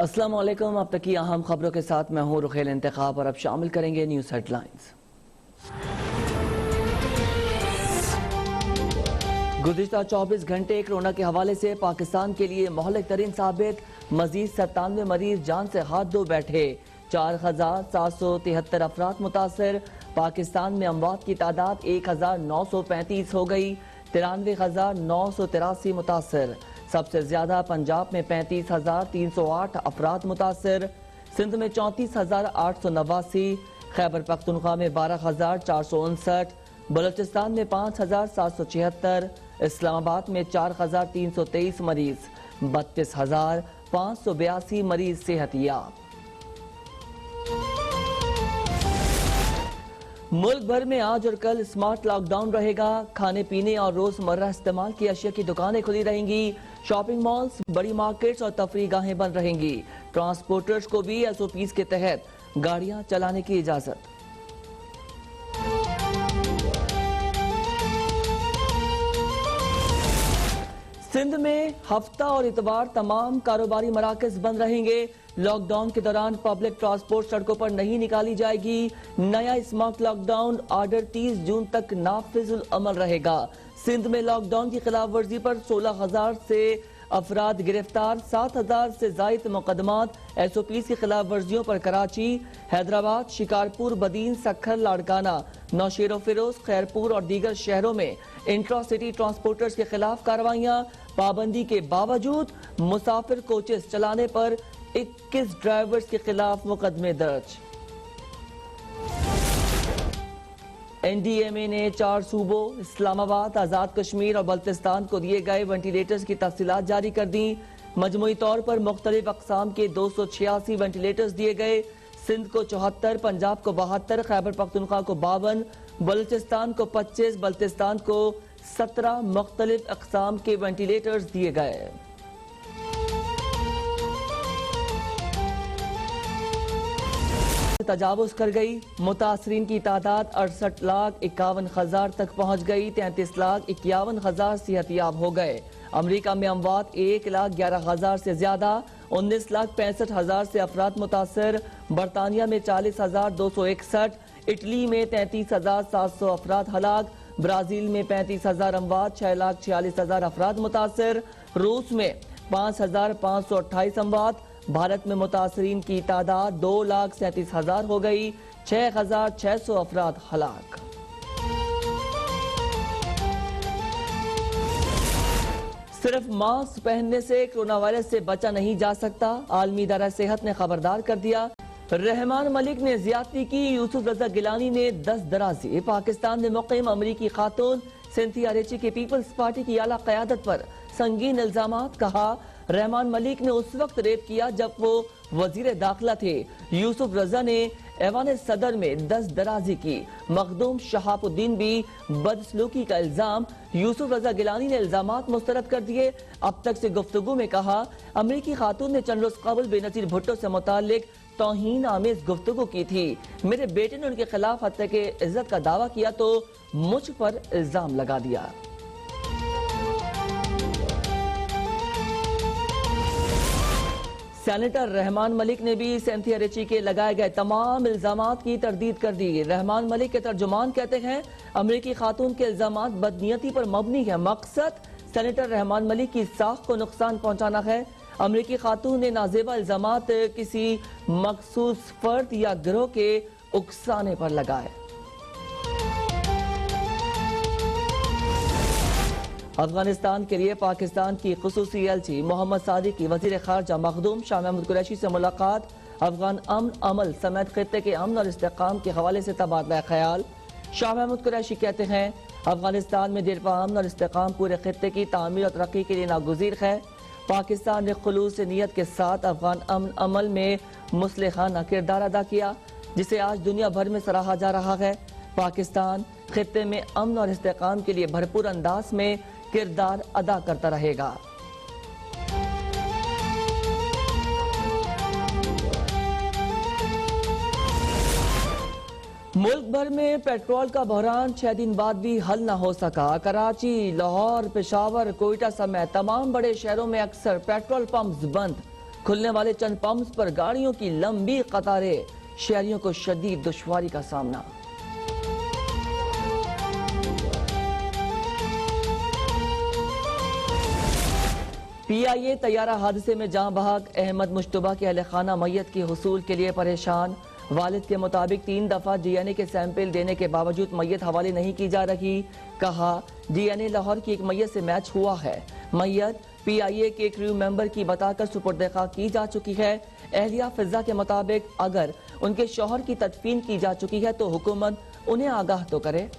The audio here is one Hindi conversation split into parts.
अस्सलाम वालेकुम। अब तक की अहम खबरों के साथ मैं हूं रुखेल इंतखाब और अब शामिल करेंगे न्यूज़ हेडलाइंस। गुज़िश्ता 24 घंटे कोरोना के हवाले से पाकिस्तान के लिए मोहलिक तरीन साबित। मजीद 97 मरीज जान से हाथ धो बैठे। 4773 अफराद मुतासर। पाकिस्तान में अमवात की तादाद 1935 हो गई। 93,983 मुतासर। सबसे ज्यादा पंजाब में 35,308 अफराद मुतासर। सिंध में 34,889। खैबर पख्तूनख्वा में 12,459। बलोचिस्तान में 5,776। इस्लामाबाद में 4,323 मरीज। 32,582 मरीज सेहतियाब। मुल्क भर में आज और कल स्मार्ट लॉकडाउन रहेगा। खाने पीने और रोजमर्रा इस्तेमाल की अशिया की दुकानें खुली रहेंगी। शॉपिंग मॉल्स, बड़ी मार्केट्स और तफरीह गाहें बंद रहेंगी। ट्रांसपोर्टर्स को भी SOPs के तहत गाड़ियां चलाने की इजाजत। सिंध में हफ्ता और इतवार तमाम कारोबारी मराकज बंद रहेंगे। लॉकडाउन के दौरान पब्लिक ट्रांसपोर्ट सड़कों पर नहीं निकाली जाएगी। नया स्मार्ट लॉकडाउन ऑर्डर 30 जून तक नाफिजुल अमल रहेगा। सिंध में लॉकडाउन की खिलाफ वर्जी पर 16,000 से अफराद गिरफ्तार। 7,000 से जायद मुकदमात। SOPs की खिलाफ वर्जियों पर कराची, हैदराबाद, शिकारपुर, बदीन, सखर, लाड़काना, नौशेरो फिरोज, खैरपुर और दीगर शहरों में इंट्रा सिटी ट्रांसपोर्टर्स के खिलाफ कार्रवाइयां। पाबंदी के बावजूद मुसाफिर कोचेस चलाने पर 21 ड्राइवर्स के खिलाफ मुकदमे दर्ज। NDMA ने 4 सूबों इस्लामाबाद, आजाद कश्मीर और बल्तिस्तान को दिए गए वेंटिलेटर्स की तफसीलात जारी कर दी। मजमूई तौर पर मुख्तलिफ अकसाम के 286 वेंटिलेटर्स दिए गए। सिंध को 74, पंजाब को 72, खैबर पख्तूनख्वा को 52, बलूचिस्तान को 25, बल्तिस्तान को 17 मुख्तलिफ अकसाम के वेंटिलेटर्स दिए गए। तजावुज कर गई। मुतासरीन की तादाद 68,51,000 तक पहुंच गई। 33,51,000 सेहतियाब हो गए। अमरीका में अमवात 1,11,000 से ज्यादा। 19,65,000 से अफराद मुतासर। बरतानिया में 40,261। इटली में 33,700 अफराद हलाक। ब्राजील में 35,000 अमवात। 6,46,000 अफराद मुतासर। रूस में 5,528 अमवात। भारत में मुतासरीन की तादाद 2,37,000 हो गई। 6,600 अफराद हलाक। सिर्फ मास्क पहनने से कोरोना वायरस से बचा नहीं जा सकता। आलमी इदारा सेहत ने खबरदार कर दिया। रहमान मलिक ने ज्यादती की। यूसुफ रजा गिलानी ने 10 दराजी। पाकिस्तान में मुक़ीम अमरीकी खातून सिंथिया रेची की पीपल्स पार्टी की आला क़यादत पर संगीन इल्जामात। कहा, रहमान मलिक ने उस वक्त रेप किया जब वो वजीर दाखिला थे। यूसुफ रजा ने ऐवान सदर में 10 दराजी की। मखदूम शहाबुद्दीन भी बदसलूकी का इल्जाम। यूसुफ रजा गिलानी ने इल्जामात मुस्तरद कर दिए। अब तक से गुफ्तगू में कहा, अमरीकी खातून ने चंद रोज कबल बेनजीर भुट्टो से मुतालिक तौहीन आमेज गुफ्तगू की थी। मेरे बेटे ने उनके खिलाफ हत्या के इज्जत का दावा किया तो मुझ पर इल्जाम लगा दिया। सेनेटर रहमान मलिक ने भी सिंथिया रेची के लगाए गए तमाम इल्जामात की तरदीद कर दी। रहमान मलिक के तर्जुमान कहते हैं, अमरीकी खातून के इल्जामात बदनीयती पर मबनी है। मकसद सेनेटर रहमान मलिक की साख को नुकसान पहुंचाना है। अमरीकी खातून ने नाजेबा इल्जामात किसी मखसूस फर्द या गिरोह के उकसाने पर लगाए। अफगानिस्तान के लिए पाकिस्तान की खुसूसी एलची मोहम्मद सादिक की वजीर खारजा मखदूम शाह महमूद कुरैशी से मुलाकात। अफगान अमन अमल समेत खित्ते के अमन और इस्तेकाम के हवाले से तबादला ख्याल। शाह महमूद कुरैशी कहते हैं, अफगानिस्तान में देरपा अमन और इस्तेकाम पूरे खित्ते की तामीर और तरक्की के लिए नागुज़ीर है। पाकिस्तान ने खुलूस नीयत के साथ अफगान अमन अमल में मुस्लिहाना किरदार अदा किया, जिसे आज दुनिया भर में सराहा जा रहा है। पाकिस्तान खित्ते में अमन और इस्तेकाम के लिए भरपूर अंदाज में किरदार अदा करता रहेगा। मुल्क भर में पेट्रोल का बहरान 6 दिन बाद भी हल न हो सका। कराची, लाहौर, पेशावर, कोयटा समेत तमाम बड़े शहरों में अक्सर पेट्रोल पंप्स बंद। खुलने वाले चंद पंप्स पर गाड़ियों की लंबी कतारें, शहरियों को शदीद दुश्वारी का सामना। PIA तैयारा हादसे में जान बहक, अहमद मुश्तबा के अहल खाना मैयत की हुसूल के लिए परेशान। वालिद के मुताबिक 3 दफा DNA के सैंपल देने के बावजूद मैयत हवाले नहीं की जा रही। कहा DNA लाहौर की एक मैयत से मैच हुआ है। मैयत PIA के क्रू मेंबर की बताकर सुपुर्द-ए-खाक की जा चुकी है। एहलिया फिजा के मुताबिक अगर उनके शौहर की तदफीन की जा चुकी है तो हुकूमत उन्हें आगाह तो करे।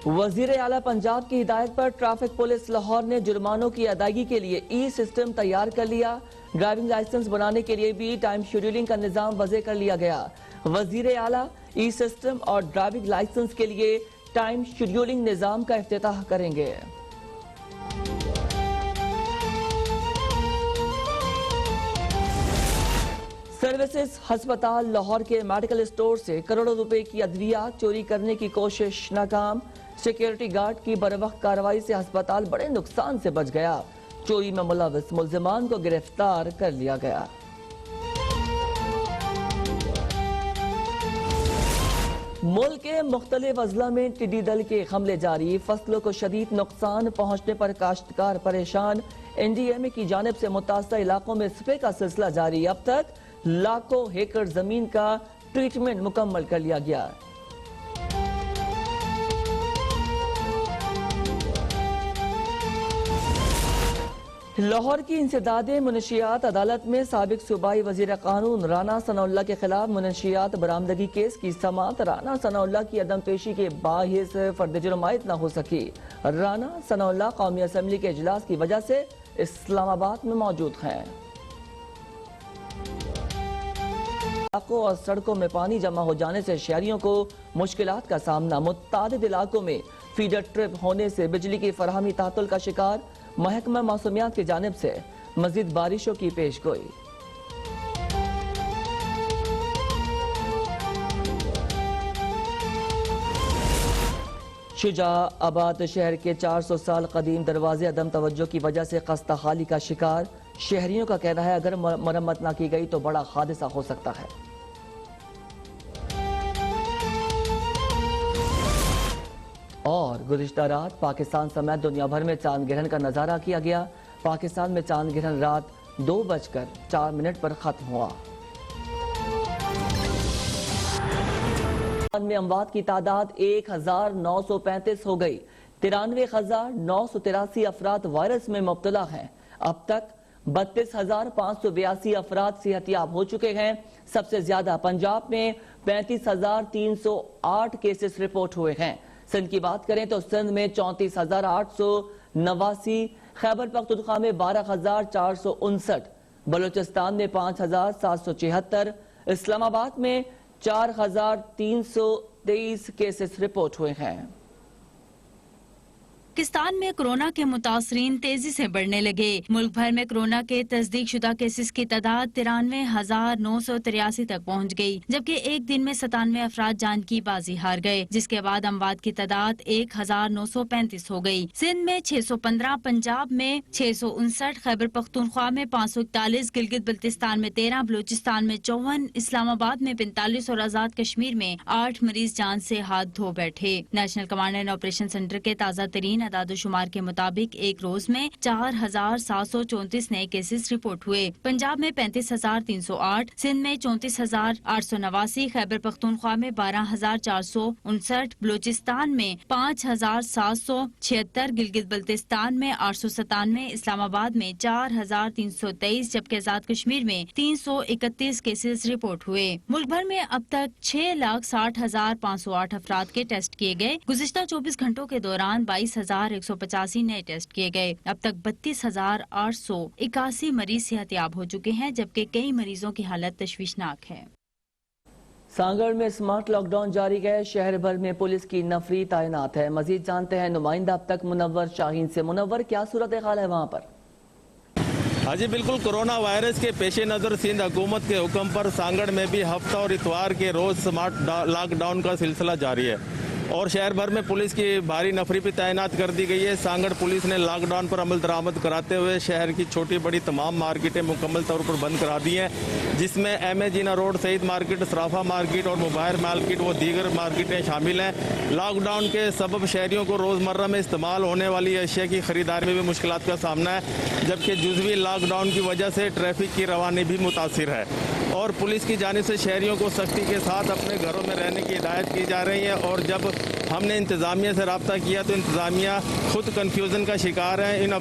वजीर आला पंजाब की हिदायत पर ट्रैफिक पुलिस लाहौर ने जुर्मानों की अदायगी के लिए सिस्टम तैयार कर लिया। ड्राइविंग लाइसेंस बनाने के लिए भी टाइम शेड्यूलिंग का निजाम वज़े कर लिया गया। वजीर आला सिस्टम और ड्राइविंग लाइसेंस के लिए टाइम शेड्यूलिंग निजाम का इफ्तिताह करेंगे। सर्विसेज हस्पताल लाहौर के मेडिकल स्टोर से करोड़ों रुपए की अद्वियात चोरी करने की कोशिश नाकाम। सिक्योरिटी गार्ड की बरवक्त कार्रवाई से अस्पताल बड़े नुकसान से बच गया। चोरी में मुलविस मुल्जिमान को गिरफ्तार कर लिया गया। मुल्क के मुख्तलिफ अजला में टिड्डी दल के हमले जारी। फसलों को शदीद नुकसान पहुंचने पर काश्तकार परेशान। NDMA की जानिब से मुतासर इलाकों में स्प्रे का सिलसिला जारी। अब तक लाखों एकड़ जमीन का ट्रीटमेंट मुकम्मल कर लिया गया। लाहौर की इंसदादे मुनशियात अदालत में साबिक सूबाई वजीर कानून राना सनाउल्लाह के खिलाफ मुनशियात बरामदगी केस की समाअत। राना सनाउल्लाह की अदम पेशी के बाहिस फर्द जुर्म आयद न हो सकी। राना सनाउल्लाह कौमी असम्बली के इजलास की वजह से इस्लामाबाद में मौजूद हैं। इलाकों और सड़कों में पानी जमा हो जाने से शहरियों को मुश्किलात का सामना। मुत्तादिद इलाकों में फीडर ट्रिप होने से बिजली की फराहमी तातुल का शिकार। महकमा मौसमियात की जानिब से मजीद बारिशों की पेशगोई। शुजाआबाद शहर के 400 साल कदीम दरवाजे अदम तवज्जो की वजह से खस्ता हाली का शिकार। शहरियों का कहना है अगर मरम्मत न की गई तो बड़ा हादसा हो सकता है। और गुज़िश्ता रात पाकिस्तान समेत दुनिया भर में चांद ग्रहण का नजारा किया गया। पाकिस्तान में चांद ग्रहण रात 2:04 पर खत्म हुआ। में अमवात की तादाद 1935 हो गई। 93,983 अफराद वायरस में मुब्तला हैं। अब तक 32,582 अफराद सेहतियाब हो चुके हैं। सबसे ज्यादा पंजाब में 35,308 केसेस रिपोर्ट हुए हैं। सिंध की बात करें तो सिंध में 34,889, खैबर पख्तूनख्वा में 12,459, बलूचिस्तान में 5,776, इस्लामाबाद में 4,323 केसेस रिपोर्ट हुए हैं। पाकिस्तान में कोरोना के मुतासरीन तेजी से बढ़ने लगे। मुल्क भर में कोरोना के तस्दीक शुदा केसेस की तादाद 93,983 तक पहुँच गई, जबकि एक दिन में 97 अफराद जान की बाजी हार गए, जिसके बाद अमवात की तादाद 1,935 हो गई। सिंध में 615, पंजाब में 659, खैबर पख्तूनख्वा में 541, गिलगित बल्तिस्तान में 13, बलूचिस्तान में 54, इस्लामाबाद में 45 और आजाद कश्मीर में 8 मरीज जान से हाथ धो बैठे। National command and operation centre के ताज़ा तरीन अदाद-ओ-शुमार के मुताबिक एक रोज में 4,734 नए केसेस रिपोर्ट हुए। पंजाब में 35,308, सिंध में 34,889, खैबर पख्तूनख्वा में 12,459, बलूचिस्तान में 5,776, गिलगित बल्तिस्तान में 897, इस्लामाबाद में 4,323, जबकि आजाद कश्मीर में 331 केसेस रिपोर्ट हुए। मुल्क भर में अब तक 6,60,508 अफराद के टेस्ट किए गए। गुज़िश्ता 24 घंटों के दौरान 22,185 नए टेस्ट किए गए। अब तक 32,881 मरीज सेहतियाब हो चुके हैं, जबकि कई मरीजों की हालत तशवीशनाक है। सांगड़ में स्मार्ट लॉकडाउन जारी है। शहर भर में पुलिस की नफरी तैनात है। मजीद जानते हैं नुमाइंदा अब तक मुनव्वर शाहीन से। मुनव्वर, क्या सूरत हाल है वहाँ पर? हाँ जी बिल्कुल, कोरोना वायरस के पेश नज़र सिंध हुकूमत के हुक्म पर सांगड़ में भी हफ्ता और इतवार के रोज़ स्मार्ट लॉकडाउन का सिलसिला जारी है और शहर भर में पुलिस की भारी नफरी भी तैनात कर दी गई है। सांगड़ पुलिस ने लॉकडाउन पर अमल दरामद कराते हुए शहर की छोटी बड़ी तमाम मार्केटें मुकम्मल तौर पर बंद करा दी हैं, जिसमें M A Jinnah road Saeed market, Sarafa market और मोबाइल मार्केट व दीगर मार्केटें शामिल हैं। लॉकडाउन के सबब शहरियों को रोज़मर्रा में इस्तेमाल होने वाली अशिया की खरीदारी में भी मुश्किलात का सामना है, जबकि जुज़वी लॉकडाउन की वजह से ट्रैफिक की रवानी भी मुतासिर है और पुलिस की जानिब से शहरियों को सख्ती के साथ अपने घरों में रहने की हिदायत की जा रही है। और जब हमने इंतज़ामिया से रब्ता किया तो इंतज़ामिया खुद कन्फ्यूज़न का शिकार है। इन